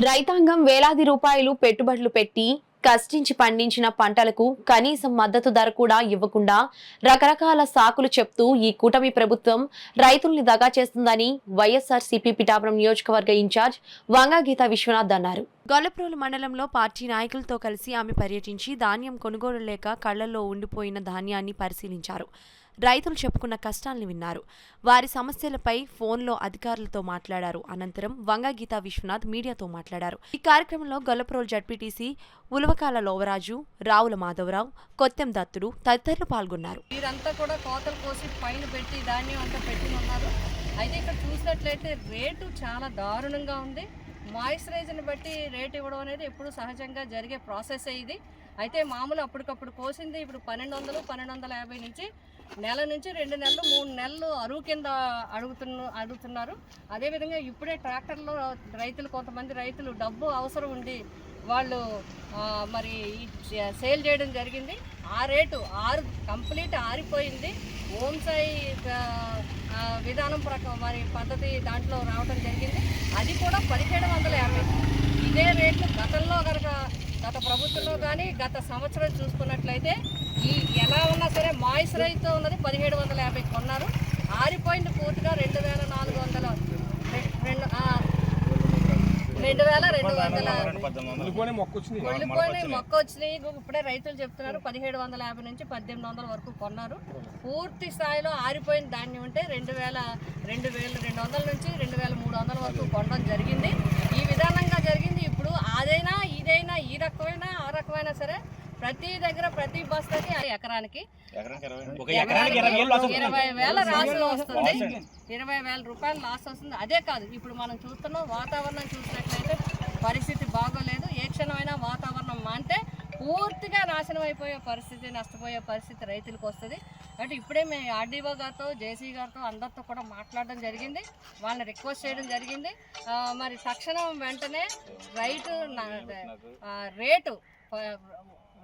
రైతాంగం వేలాది రూపాయలు పెట్టుబడులు పెట్టి కష్టించి పండించిన పంటలకు కనీసం మద్దతు ధర కూడా ఇవ్వకుండా రకరకాల సాకులు చెప్తూ ఈ కూటమి ప్రభుత్వం రైతుల్ని దగా చేస్తుందని వైఎస్ఆర్సీపీ పిఠాపురం నియోజకవర్గ ఇన్ఛార్జ్ వంగగీత విశ్వనాథ్ అన్నారు. గొల్లప్రోలు మండలంలో పార్టీ నాయకులతో కలిసి ఆమె పర్యటించి ధాన్యం కొనుగోలు లేక కళ్లల్లో ఉండిపోయిన ధాన్యాన్ని పరిశీలించారు. రైతులు చెప్పుకున్న కష్టాల్ని విన్నారు. వారి సమస్యలపై ఫోన్లో అధికారులతో మాట్లాడారు. అనంతరం వంగగీత విశ్వనాథ్ మీడియాతో మాట్లాడారు. ఈ కార్యక్రమంలో గొల్లప్రోలు జడ్పీటీసీ ఉలవకాల లోవరాజు, రావుల మాధవరావు, కొత్తెం దత్తుడు తదితరులు పాల్గొన్నారు. వీరంతా కూడా కోతలు కోసి పైన పెట్టి ధాన్యం అంతా పెట్టి ఉన్నారు. అయితే ఇక్కడ చూసినట్లయితే రేటు చాలా దారుణంగా ఉంది. మాయిశ్చరైజర్ని బట్టి రేట్ ఇవ్వడం అనేది ఎప్పుడు సహజంగా జరిగే ప్రాసెస్ ఇది. అయితే మామూలు అప్పటికప్పుడు కోసింది ఇప్పుడు 1200, 1250 నుంచి నెల నుంచి 2 నెలలు 3 నెలలు అరువు కింద అడుగుతున్నారు. అదేవిధంగా ఇప్పుడే ట్రాక్టర్లో రైతులు కొంతమంది రైతులు డబ్బు అవసరం ఉండి వాళ్ళు మరి సేల్ చేయడం జరిగింది. ఆ రేటు కంప్లీట్ ఆరిపోయింది. ఓంసాయి విధానం ప్రకారం మరి పద్ధతి దాంట్లో రావడం జరిగింది. అది కూడా 1750. ఇదే రేట్లు గతంలో కనుక గత ప్రభుత్వంలో కానీ గత సంవత్సరం చూసుకున్నట్లయితే ఎలా ఉన్నా సరే మాయిశ్చరైజ్తో ఉన్నది 1750 కొన్నారు. ఆరిపోయింది పూర్తిగా 2200 మొక్క వచ్చినాయి. ఇప్పుడే రైతులు చెప్తున్నారు 1750 నుంచి 1800 వరకు కొన్నారు. పూర్తి స్థాయిలో ఆరిపోయిన ధాన్యం ఉంటే 2200 నుంచి 2300 వరకు కొనడం జరిగింది. ఈ విధానంగా జరిగింది. ఇప్పుడు అదైనా ఇదైనా ఈ రకమైన ఆ రకమైన సరే ప్రతి దగ్గర ప్రతి బస్తాకి ఎకరానికి 20,000 రాసి వస్తుంది. 20,000 రూపాయలు లాస్ వస్తుంది. అదే కాదు ఇప్పుడు మనం చూస్తున్నాం వాతావరణం చూసినట్లయితే పరిస్థితి బాగోలేదు. ఏ క్షణమైనా వాతావరణం మాంటే పూర్తిగా నాశనం అయిపోయే పరిస్థితి, నష్టపోయే పరిస్థితి రైతులకు వస్తుంది. అంటే ఇప్పుడే మేము ఆర్డీఓ గారితో, జేసీ గారితో అందరితో కూడా మాట్లాడడం జరిగింది. వాళ్ళని రిక్వెస్ట్ చేయడం జరిగింది. మరి తక్షణం వెంటనే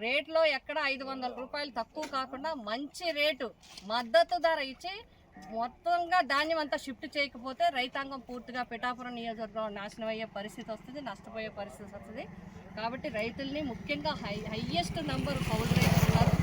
రేట్లో ఎక్కడ 500 రూపాయలు తక్కువ కాకుండా మంచి రేటు మద్దతు ధర ఇచ్చి మొత్తంగా ధాన్యం అంతా షిఫ్ట్ చేయకపోతే రైతాంగం పూర్తిగా పిఠాపురం నియోజకవర్గం నాశనం అయ్యే పరిస్థితి వస్తుంది, నష్టపోయే పరిస్థితి వస్తుంది. కాబట్టి రైతుల్ని ముఖ్యంగా హైయెస్ట్ నెంబర్ కౌలు రైతులు ఉన్నారు.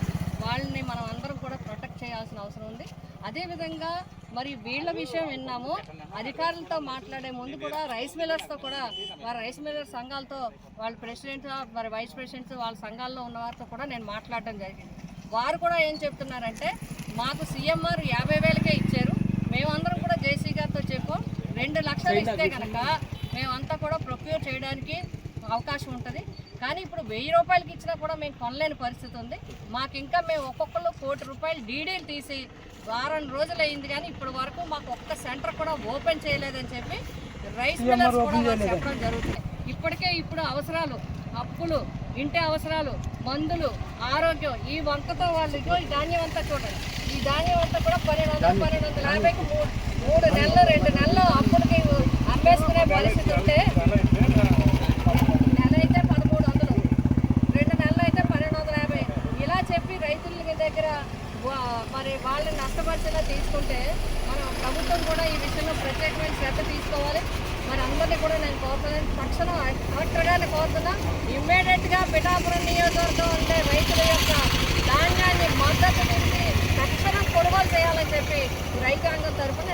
వాళ్ళని మనం అందరం కూడా ప్రొటెక్ట్ చేయాల్సిన అవసరం ఉంది. అదేవిధంగా మరి వీళ్ళ విషయం విన్నాము. అధికారులతో మాట్లాడే ముందు కూడా రైస్ మిల్లర్స్తో కూడా వారి రైస్ మిల్లర్ సంఘాలతో వాళ్ళ ప్రెసిడెంట్ మరి వైస్ ప్రెసిడెంట్స్ వాళ్ళ సంఘాల్లో ఉన్న వారితో కూడా నేను మాట్లాడడం జరిగింది. వారు కూడా ఏం చెప్తున్నారంటే మాకు సీఎంఆర్ 50,000కే ఇచ్చారు. మేమందరం కూడా జేసీ గారితో చెప్పాం 2 లక్షలు ఇస్తే కనుక మేమంతా కూడా ప్రొక్యూర్ చేయడానికి అవకాశం ఉంటుంది. కానీ ఇప్పుడు 1000 రూపాయలకి ఇచ్చినా కూడా మేము కొనలేని పరిస్థితి ఉంది. మాకు ఇంకా మేము ఒక్కొక్కరు 1 కోటి రూపాయలు డీడీలు తీసి వారం రోజులు అయింది. కానీ ఇప్పటి వరకు మాకు ఒక్క సెంటర్ కూడా ఓపెన్ చేయలేదని చెప్పి రైస్ మిల్లర్స్ కూడా చెప్పడం జరుగుతుంది. ఇప్పటికే ఇప్పుడు అవసరాలు, అప్పులు, ఇంటి అవసరాలు, మందులు, ఆరోగ్యం ఈ వంకతో వాళ్ళు ఈ ధాన్యం అంతా చూడండి. ఈ ధాన్యం అంతా కూడా 1250కి 3 నెలలు 2 నెలలు అప్పులకి అమ్మేసుకునే పరిస్థితి ఉంటే నెల అయితే 1300, 2 నెలలు అయితే 1250 ఇలా చెప్పి రైతుల దగ్గర మరి వాళ్ళని నష్టపరిచేలా తీసుకుంటే మనం ప్రభుత్వం కూడా ఈ విషయంలో ప్రత్యేకమైన శ్రద్ధ తీసుకోవాలి. మరి అందరినీ కూడా నేను కోరుతున్నాను. తక్షణం కలెక్టర్ గారిని కోరుతున్నా ఇమ్మీడియట్గా పిఠాపురం నియోజకవర్గం ఉండే రైతుల యొక్క ధాన్యాన్ని మద్దతు నిలిపి తక్షణం కొనుగోలు చేయాలని చెప్పి రైతాంగం తరఫున